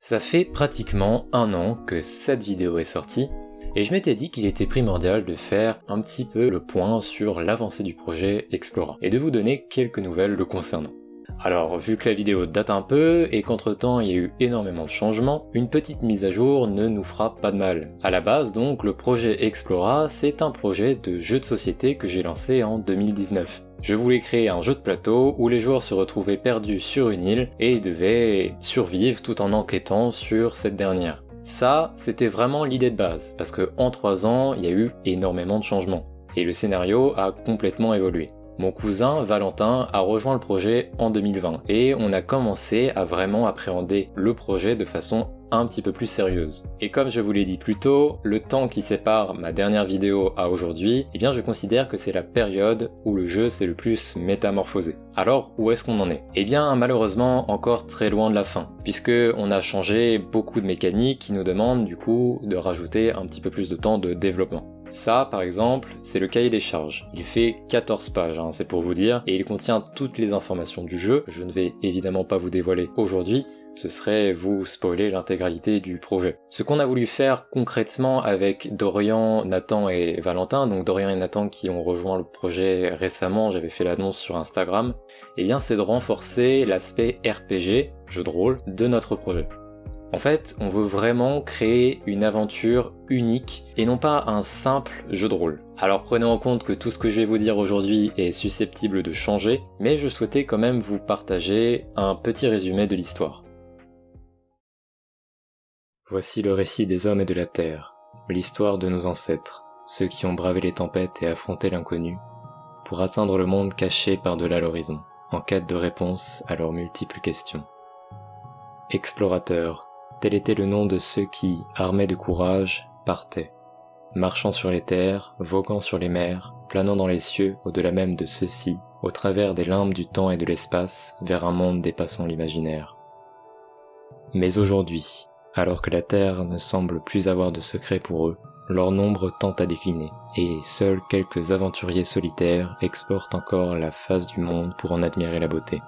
Ça fait pratiquement un an que cette vidéo est sortie, et je m'étais dit qu'il était primordial de faire un petit peu le point sur l'avancée du projet Explora, et de vous donner quelques nouvelles le concernant. Alors, vu que la vidéo date un peu, et qu'entre temps il y a eu énormément de changements, une petite mise à jour ne nous fera pas de mal. À la base donc, le projet Explora, c'est un projet de jeu de société que j'ai lancé en 2019. Je voulais créer un jeu de plateau où les joueurs se retrouvaient perdus sur une île et devaient survivre tout en enquêtant sur cette dernière. Ça, c'était vraiment l'idée de base, parce que en 3 ans, il y a eu énormément de changements, et le scénario a complètement évolué. Mon cousin, Valentin, a rejoint le projet en 2020, et on a commencé à vraiment appréhender le projet de façon un petit peu plus sérieuse. Et comme je vous l'ai dit plus tôt, le temps qui sépare ma dernière vidéo à aujourd'hui, eh bien je considère que c'est la période où le jeu s'est le plus métamorphosé. Alors, où est-ce qu'on en est? Eh bien, malheureusement, encore très loin de la fin, puisque on a changé beaucoup de mécaniques qui nous demandent du coup de rajouter un petit peu plus de temps de développement. Ça, par exemple, c'est le cahier des charges. Il fait 14 pages, c'est pour vous dire, et il contient toutes les informations du jeu. Je ne vais évidemment pas vous dévoiler aujourd'hui, ce serait vous spoiler l'intégralité du projet. Ce qu'on a voulu faire concrètement avec Dorian, Nathan et Valentin, donc Dorian et Nathan qui ont rejoint le projet récemment, j'avais fait l'annonce sur Instagram, eh bien c'est de renforcer l'aspect RPG, jeu de rôle, de notre projet. En fait, on veut vraiment créer une aventure unique et non pas un simple jeu de rôle. Alors prenez en compte que tout ce que je vais vous dire aujourd'hui est susceptible de changer, mais je souhaitais quand même vous partager un petit résumé de l'histoire. Voici le récit des hommes et de la terre, l'histoire de nos ancêtres, ceux qui ont bravé les tempêtes et affronté l'inconnu, pour atteindre le monde caché par-delà l'horizon, en quête de réponses à leurs multiples questions. Explorateurs, tel était le nom de ceux qui, armés de courage, partaient, marchant sur les terres, voguant sur les mers, planant dans les cieux, au-delà même de ceux-ci, au travers des limbes du temps et de l'espace, vers un monde dépassant l'imaginaire. Mais aujourd'hui, alors que la Terre ne semble plus avoir de secret pour eux, leur nombre tend à décliner, et seuls quelques aventuriers solitaires explorent encore la face du monde pour en admirer la beauté.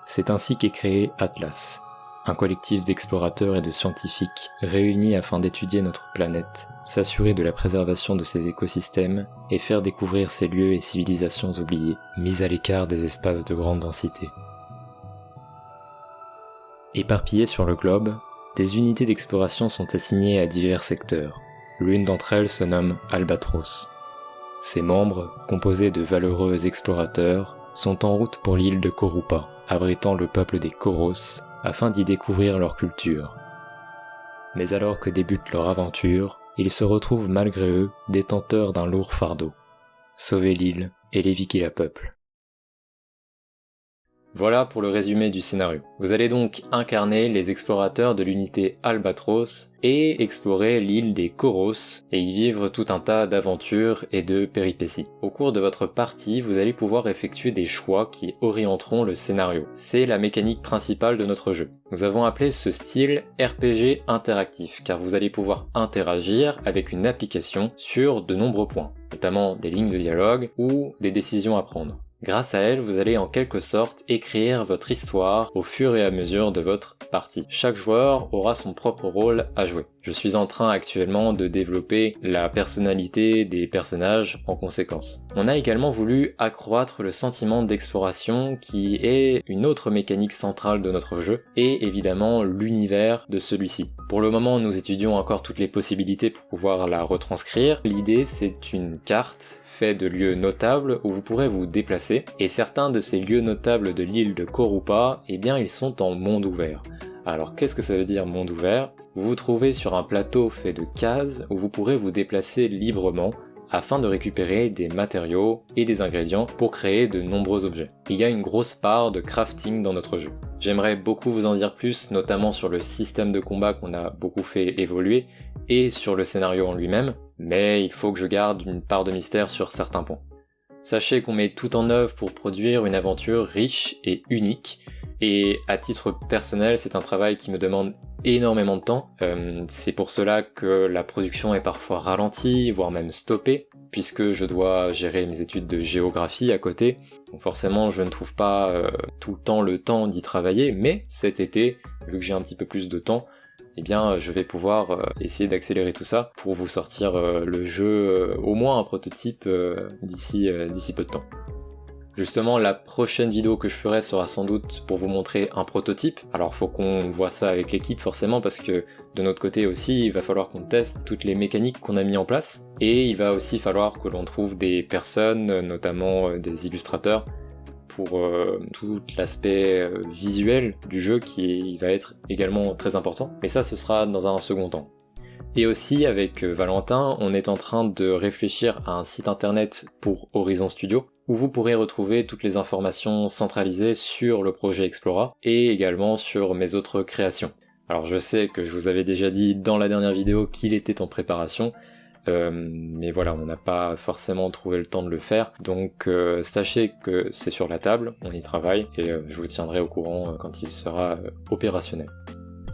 C'est ainsi qu'est créé Atlas, un collectif d'explorateurs et de scientifiques réunis afin d'étudier notre planète, s'assurer de la préservation de ses écosystèmes et faire découvrir ces lieux et civilisations oubliées, mis à l'écart des espaces de grande densité. Éparpillées sur le globe, des unités d'exploration sont assignées à divers secteurs. L'une d'entre elles se nomme Albatros. Ses membres, composés de valeureux explorateurs, sont en route pour l'île de Korupa, abritant le peuple des Koros, afin d'y découvrir leur culture. Mais alors que débute leur aventure, ils se retrouvent malgré eux détenteurs d'un lourd fardeau. Sauver l'île et les vies qui la peuplent. Voilà pour le résumé du scénario. Vous allez donc incarner les explorateurs de l'unité Albatros et explorer l'île des Koros et y vivre tout un tas d'aventures et de péripéties. Au cours de votre partie, vous allez pouvoir effectuer des choix qui orienteront le scénario. C'est la mécanique principale de notre jeu. Nous avons appelé ce style RPG interactif car vous allez pouvoir interagir avec une application sur de nombreux points, notamment des lignes de dialogue ou des décisions à prendre. Grâce à elle, vous allez en quelque sorte écrire votre histoire au fur et à mesure de votre partie. Chaque joueur aura son propre rôle à jouer. Je suis en train actuellement de développer la personnalité des personnages en conséquence. On a également voulu accroître le sentiment d'exploration qui est une autre mécanique centrale de notre jeu et évidemment l'univers de celui-ci. Pour le moment, nous étudions encore toutes les possibilités pour pouvoir la retranscrire. L'idée, c'est une carte faite de lieux notables où vous pourrez vous déplacer et certains de ces lieux notables de l'île de Korupa, eh bien ils sont en monde ouvert. Alors qu'est-ce que ça veut dire monde ouvert? Vous vous trouvez sur un plateau fait de cases où vous pourrez vous déplacer librement afin de récupérer des matériaux et des ingrédients pour créer de nombreux objets. Il y a une grosse part de crafting dans notre jeu. J'aimerais beaucoup vous en dire plus, notamment sur le système de combat qu'on a beaucoup fait évoluer et sur le scénario en lui-même, mais il faut que je garde une part de mystère sur certains points. Sachez qu'on met tout en œuvre pour produire une aventure riche et unique, et à titre personnel, c'est un travail qui me demande énormément de temps. C'est pour cela que la production est parfois ralentie, voire même stoppée, puisque je dois gérer mes études de géographie à côté. Donc forcément, je ne trouve pas tout le temps d'y travailler, mais cet été, vu que j'ai un petit peu plus de temps, eh bien je vais pouvoir essayer d'accélérer tout ça pour vous sortir le jeu, au moins un prototype d'ici peu de temps. Justement, la prochaine vidéo que je ferai sera sans doute pour vous montrer un prototype. Alors faut qu'on voit ça avec l'équipe forcément, parce que de notre côté aussi, il va falloir qu'on teste toutes les mécaniques qu'on a mis en place, et il va aussi falloir que l'on trouve des personnes, notamment des illustrateurs, pour tout l'aspect visuel du jeu qui va être également très important. Mais ça, ce sera dans un second temps. Et aussi, avec Valentin, on est en train de réfléchir à un site internet pour Horizon Studio, où vous pourrez retrouver toutes les informations centralisées sur le projet Explora, et également sur mes autres créations. Alors je sais que je vous avais déjà dit dans la dernière vidéo qu'il était en préparation, mais voilà, on n'a pas forcément trouvé le temps de le faire, donc sachez que c'est sur la table, on y travaille, et je vous tiendrai au courant quand il sera opérationnel.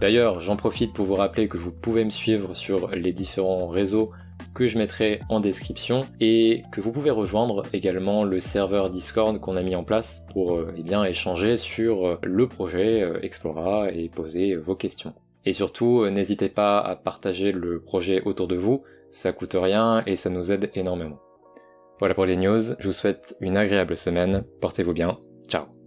D'ailleurs, j'en profite pour vous rappeler que vous pouvez me suivre sur les différents réseaux que je mettrai en description, et que vous pouvez rejoindre également le serveur Discord qu'on a mis en place pour échanger sur le projet Explora et poser vos questions. Et surtout, n'hésitez pas à partager le projet autour de vous, ça coûte rien et ça nous aide énormément. Voilà pour les news, je vous souhaite une agréable semaine, portez-vous bien, ciao.